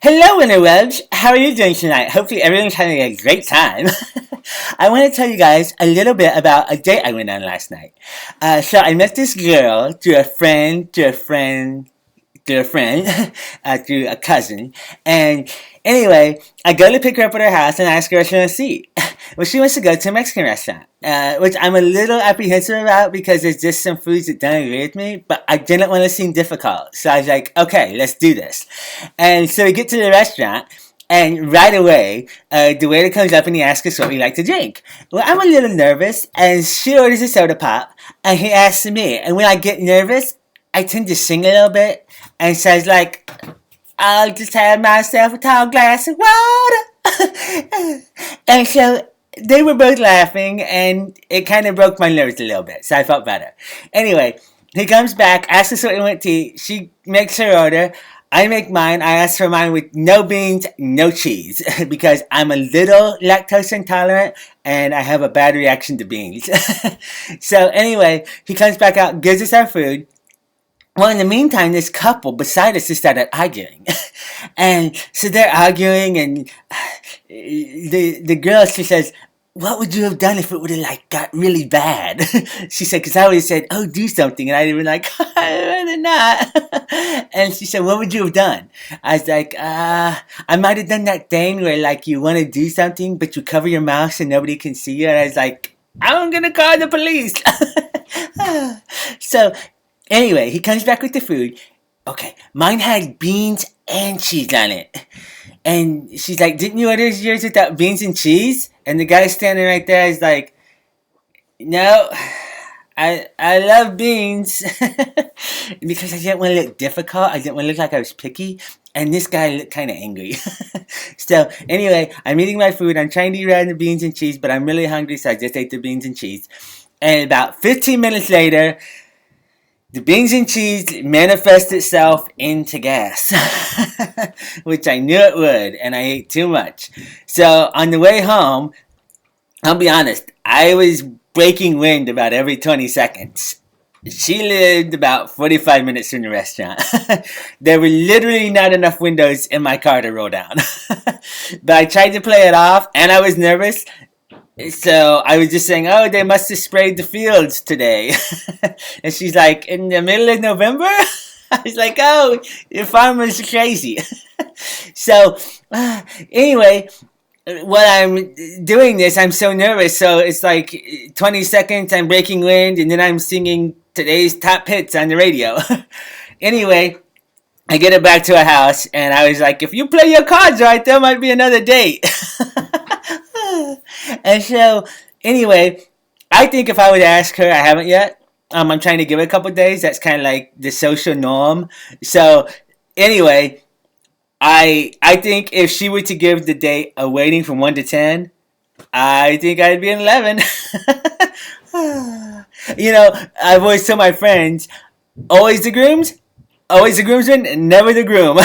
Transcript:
Hello, interwebs! How are you doing tonight? Hopefully everyone's having a great time. I want to tell you guys a little bit about a date I went on last night. So I met this girl through a friend, through a cousin. And anyway, I go to pick her up at her house and ask her what she wants to eat. Well, she wants to go to a Mexican restaurant, which I'm a little apprehensive about because there's just some foods that don't agree with me, but I didn't want to seem difficult. So I was like, okay, let's do this. And so we get to the restaurant. And right away, the waiter comes up and he asks us what we like to drink. Well, I'm a little nervous, and she orders a soda pop, and he asks me. And when I get nervous, I tend to sing a little bit, and so I was like, I'll just have myself a tall glass of water. And so they were both laughing, and it kind of broke my nerves a little bit, so I felt better. Anyway, he comes back, asks us what we want to eat. She makes her order. I make mine. I ask for mine with no beans, no cheese, because I'm a little lactose intolerant and I have a bad reaction to beans. So anyway, he comes back out, gives us our food. Well, in the meantime, this couple beside us just started arguing. And so they're arguing, and the girl, she says, what would you have done if it would have got really bad? She said, because I always said, oh, do something. And I'd been like, I'd rather not. And she said, what would you have done? I was like, I might have done that thing where you want to do something, but you cover your mouth so nobody can see you. And I was like, I'm going to call the police. So anyway, he comes back with the food. Okay, mine had beans and cheese on it. And she's like, didn't you order yours without beans and cheese? And the guy standing right there is like, no, I love beans. Because I didn't want to look difficult. I didn't want to look like I was picky. And this guy looked kind of angry. So anyway, I'm eating my food. I'm trying to eat around the beans and cheese, but I'm really hungry, so I just ate the beans and cheese. And about 15 minutes later, the beans and cheese manifest itself into gas, which I knew it would, and I ate too much. So on the way home, I'll be honest, I was breaking wind about every 20 seconds. She lived about 45 minutes from the restaurant. There were literally not enough windows in my car to roll down. But I tried to play it off, and I was nervous. So I was just saying, oh, they must have sprayed the fields today. And she's like, in the middle of November? I was like, oh, your farmers are crazy. So anyway, while I'm doing this, I'm so nervous. So it's 20 seconds, I'm breaking wind, and then I'm singing today's top hits on the radio. Anyway, I get it back to a house, and I was like, if you play your cards right, there might be another date. And so, anyway, I think if I would ask her, I haven't yet. I'm trying to give it a couple days. That's kind of like the social norm. So, anyway, I think if she were to give the date a rating from 1 to 10, I think I'd be an 11. I've always told my friends, always the groomsman, never the groom.